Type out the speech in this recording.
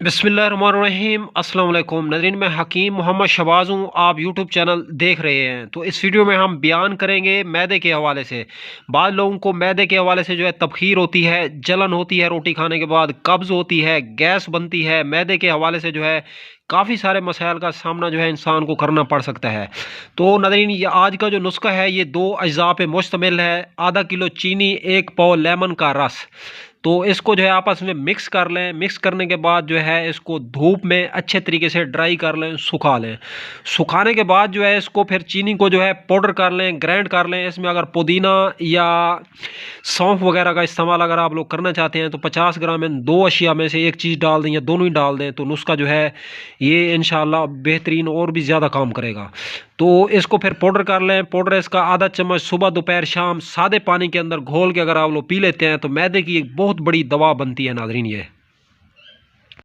बिस्मिल्लाहिर्रहमानिर्रहीम अस्सलाम वालेकुम नाज़रीन, मैं हकीम मोहम्मद शहबाज हूँ। आप यूट्यूब चैनल देख रहे हैं। तो इस वीडियो में हम बयान करेंगे मैदे के हवाले से। बाद लोगों को मैदे के हवाले से जो है तबखीर होती है, जलन होती है, रोटी खाने के बाद कब्ज़ होती है, गैस बनती है। मैदे के हवाले से जो है काफ़ी सारे मसाइल का सामना जो है इंसान को करना पड़ सकता है। तो नाज़रीन, ये आज का जो नुस्खा है ये दो अज्जा पे मुश्तमिल है। आधा किलो चीनी, एक पाव लेमन का रस। तो इसको जो है आपस में मिक्स कर लें। मिक्स करने के बाद जो है इसको धूप में अच्छे तरीके से ड्राई कर लें, सुखा लें। सुखाने के बाद जो है इसको फिर चीनी को जो है पाउडर कर लें, ग्राइंड कर लें। इसमें अगर पुदीना या सौंफ वगैरह का इस्तेमाल अगर आप लोग करना चाहते हैं तो 50 ग्राम में दो अशिया में से एक चीज़ डाल दें या दोनों ही डाल दें, तो नुस्खा जो है ये इंशाल्लाह बेहतरीन और भी ज़्यादा काम करेगा। तो इसको फिर पाउडर कर लें। पाउडर इसका आधा चम्मच सुबह दोपहर शाम सादे पानी के अंदर घोल के अगर आप लोग पी लेते हैं तो मैदे की एक बहुत बड़ी दवा बनती है नाज़रीन ये।